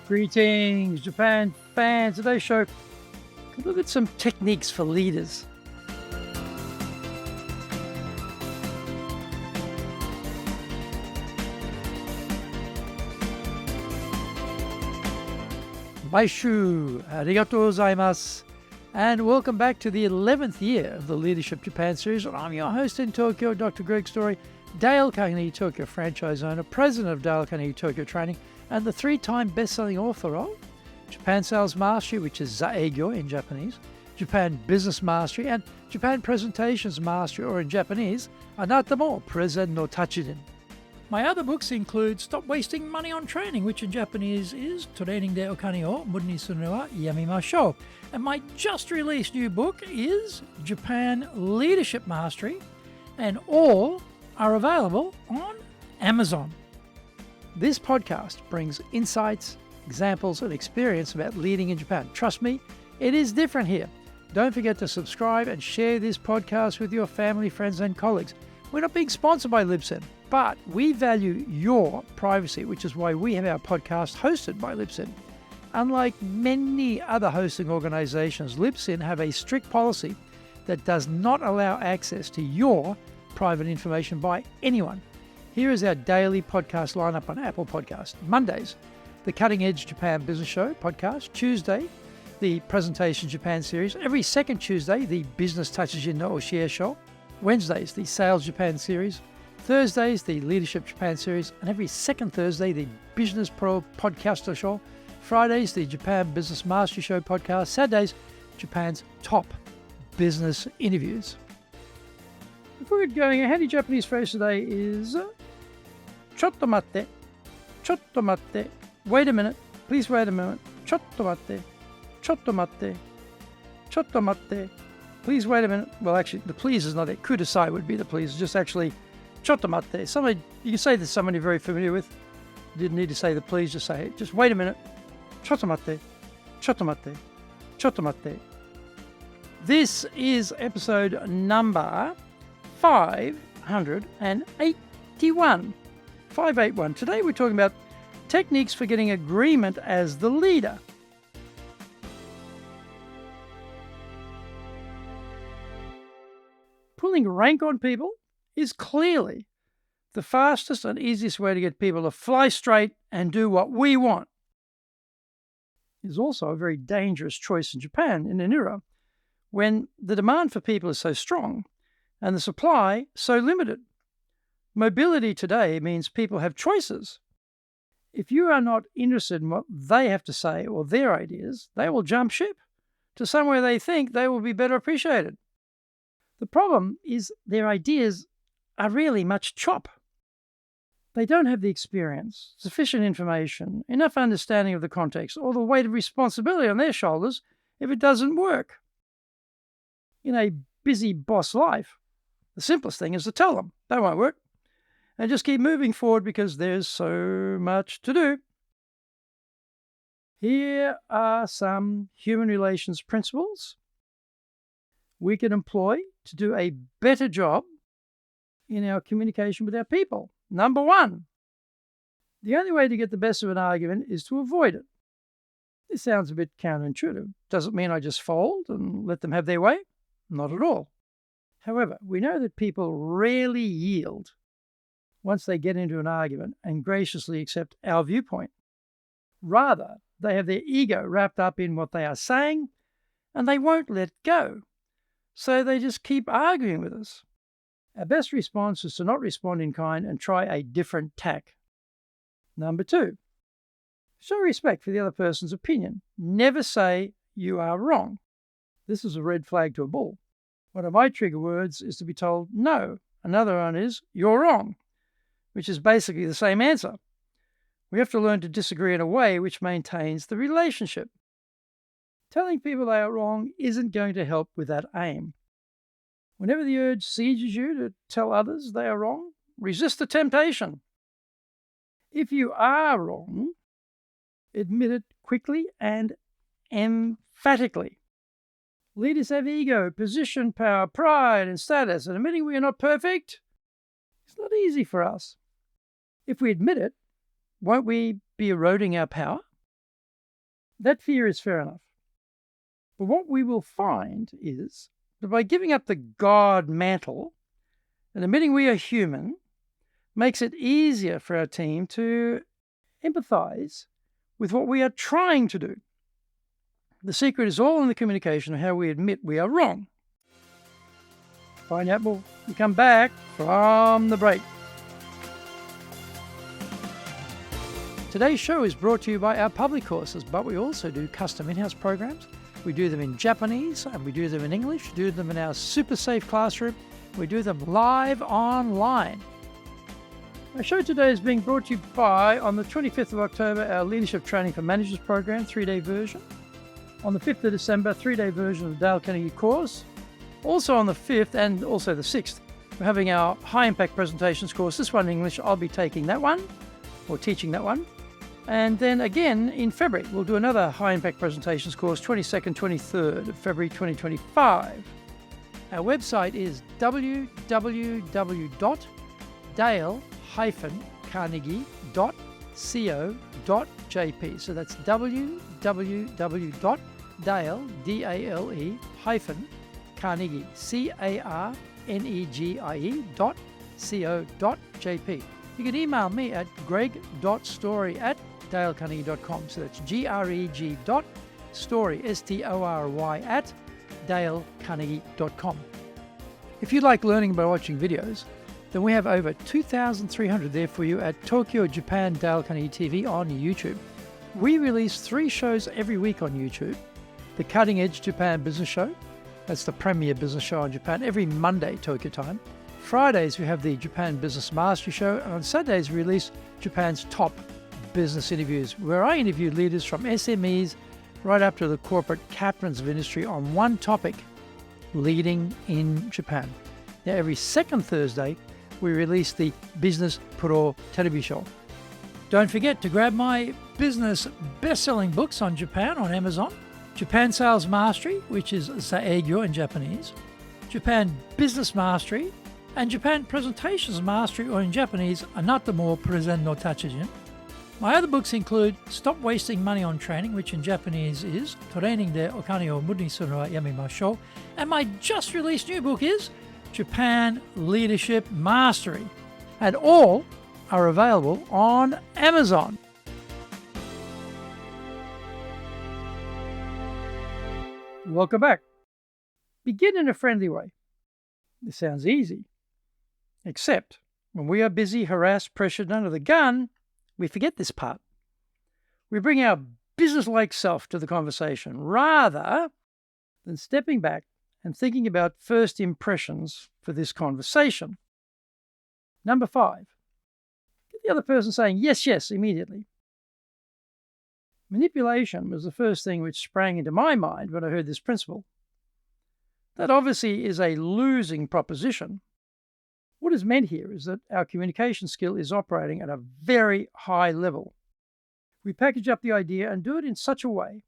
Greetings, Japan fans. Today's show, could look at some techniques for leaders. Baishu, arigatou gozaimasu. And welcome back to the 11th year of the Leadership Japan series. I'm your host in Tokyo, Dr. Greg Story, Dale Carnegie Tokyo franchise owner, president of Dale Carnegie Tokyo Training, and the 3-time best-selling author of Japan Sales Mastery, which is Zaegyo in Japanese, Japan Business Mastery, and Japan Presentations Mastery, or in Japanese, Anata mo Prezen no Tachiden. My other books include Stop Wasting Money on Training, which in Japanese is Training de Okane o Muda ni suru no wa yamimashou. And my just released new book is Japan Leadership Mastery, and all are available on Amazon. This podcast brings insights, examples, and experience about leading in Japan. Trust me, it is different here. Don't forget to subscribe and share this podcast with your family, friends, and colleagues. We're not being sponsored by Libsyn, but we value your privacy, which is why we have our podcast hosted by Libsyn. Unlike many other hosting organizations, Libsyn have a strict policy that does not allow access to your private information by anyone. Here is our daily podcast lineup on Apple Podcasts. Mondays, the Cutting Edge Japan Business Show podcast. Tuesday, the Presentation Japan series. Every second Tuesday, the Business Tatsujin no Oshie Show. Wednesdays, the Sales Japan series. Thursdays, the Leadership Japan series. And every second Thursday, the Business Pro Podcaster Show. Fridays, the Japan Business Mastery Show podcast. Saturdays, Japan's top business interviews. Before we get going, a handy Japanese phrase today is Chotto matte, chotto matte, wait a minute, please wait a minute, chotto matte, chotto matte, chotto matte, please wait a minute. Well, actually, the please is not there. Kudasai would be the please, it's just actually chotto matte. Somebody, you can say this to someone you're very familiar with. You didn't need to say the please, just say it. Just wait a minute, chotto matte, chotto matte, chotto matte. This is episode number 581. 581. Today we're talking about techniques for getting agreement as the leader. Pulling rank on people is clearly the fastest and easiest way to get people to fly straight and do what we want. It is also a very dangerous choice in Japan in an era when the demand for people is so strong and the supply so limited. Mobility today means people have choices. If you are not interested in what they have to say or their ideas, they will jump ship to somewhere they think they will be better appreciated. The problem is their ideas are really much chop. They don't have the experience, sufficient information, enough understanding of the context, or the weight of responsibility on their shoulders if it doesn't work. In a busy boss life, the simplest thing is to tell them that won't work and just keep moving forward because there's so much to do. Here are some human relations principles we can employ to do a better job in our communication with our people. Number 1, the only way to get the best of an argument is to avoid it. This sounds a bit counterintuitive. Does it mean I just fold and let them have their way? Not at all. However, we know that people rarely yield once they get into an argument and graciously accept our viewpoint. Rather, they have their ego wrapped up in what they are saying and they won't let go. So they just keep arguing with us. Our best response is to not respond in kind and try a different tack. Number 2, show respect for the other person's opinion. Never say you are wrong. This is a red flag to a bull. One of my trigger words is to be told no. Another one is you're wrong, which is basically the same answer. We have to learn to disagree in a way which maintains the relationship. Telling people they are wrong isn't going to help with that aim. Whenever the urge sieges you to tell others they are wrong, resist the temptation. If you are wrong, admit it quickly and emphatically. Leaders have ego, position, power, pride, and status, and admitting we are not perfect is not easy for us. If we admit it, won't we be eroding our power? That fear is fair enough. But what we will find is that by giving up the God mantle and admitting we are human makes it easier for our team to empathize with what we are trying to do. The secret is all in the communication of how we admit we are wrong. Find out when we come back from the break. Today's show is brought to you by our public courses, but we also do custom in-house programs. We do them in Japanese and we do them in English, do them in our super safe classroom. We do them live online. Our show today is being brought to you by, on the 25th of October, our Leadership Training for Managers program, 3-day version. On the 5th of December, 3-day version of the Dale Carnegie course. Also on the 5th and also the 6th, we're having our High Impact Presentations course. This one in English, I'll be taking that one, or teaching that one. And then again in February, we'll do another High Impact Presentations course, 22nd, 23rd of February 2025. Our website is www.dale-carnegie.co.jp. So that's www.dale-carnegie.co.jp. You can email me at greg.story@dalecarnegie.com. So that's greg.story, STORY, at dalecarnegie.com. If you like learning by watching videos, then we have over 2,300 there for you at Tokyo, Japan, Dale Carnegie TV on YouTube. We release 3 shows every week on YouTube. The Cutting Edge Japan Business Show, that's the premier business show in Japan, every Monday, Tokyo time. Fridays, we have the Japan Business Mastery Show, and on Saturdays, we release Japan's top business interviews, where I interview leaders from SMEs right up to the corporate captains of industry on one topic, leading in Japan. Now, every second Thursday, we release the Business Pro Television. Don't forget to grab my business best-selling books on Japan on Amazon. Japan Sales Mastery, which is Saegyo in Japanese, Japan Business Mastery, and Japan Presentations Mastery, or in Japanese, Anata mo Presen no Tachijin. My other books include Stop Wasting Money on Training, which in Japanese is Training de Okane o Muda ni suru wa yamemashou, and my just released new book is Japan Leadership Mastery. And all are available on Amazon. Welcome back. Begin in a friendly way. This sounds easy. Except when we are busy, harassed, pressured, under the gun, we forget this part. We bring our business-like self to the conversation rather than stepping back and thinking about first impressions for this conversation. Number 5, get the other person saying yes, yes immediately. Manipulation was the first thing which sprang into my mind when I heard this principle. That obviously is a losing proposition. What is meant here is that our communication skill is operating at a very high level. We package up the idea and do it in such a way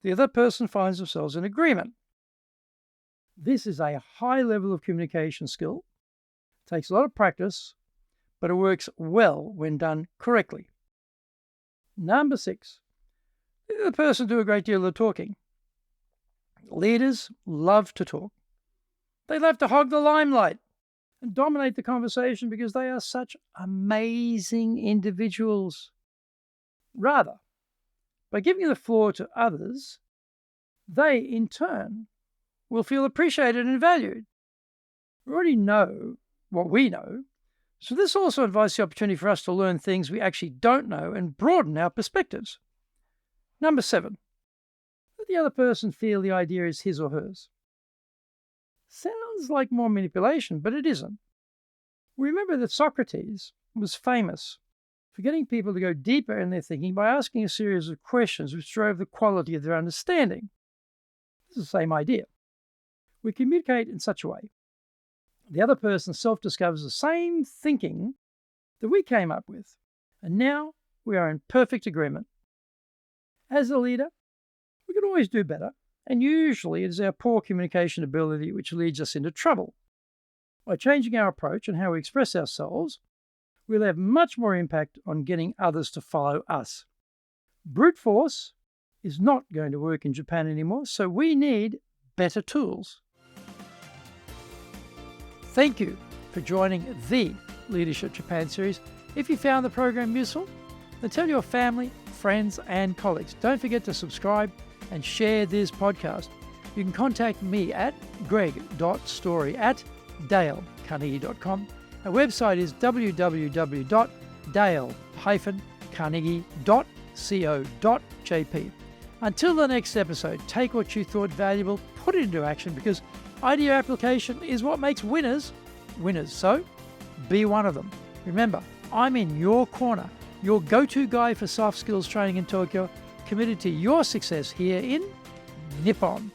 the other person finds themselves in agreement. This is a high level of communication skill. It takes a lot of practice, but it works well when done correctly. Number 6, let the person do a great deal of talking. Leaders love to talk. They love to hog the limelight and dominate the conversation because they are such amazing individuals. Rather, by giving the floor to others, they, in turn, will feel appreciated and valued. We already know what we know, so this also invites the opportunity for us to learn things we actually don't know and broaden our perspectives. Number 7, let the other person feel the idea is his or hers. Sounds like more manipulation, but it isn't. Remember that Socrates was famous for getting people to go deeper in their thinking by asking a series of questions which drove the quality of their understanding. This is the same idea. We communicate in such a way the other person self-discovers the same thinking that we came up with, and now we are in perfect agreement. As a leader, we can always do better, and usually it is our poor communication ability which leads us into trouble. By changing our approach and how we express ourselves, we'll have much more impact on getting others to follow us. Brute force is not going to work in Japan anymore, so we need better tools. Thank you for joining the Leadership Japan series. If you found the program useful, then tell your family, friends, and colleagues. Don't forget to subscribe and share this podcast. You can contact me at greg.story@dalecarnegie.com. Our website is www.dale-carnegie.co.jp. Until the next episode, take what you thought valuable, put it into action, because idea application is what makes winners winners. So, be one of them. Remember, I'm in your corner, your go-to guy for soft skills training in Tokyo, committed to your success here in Nippon.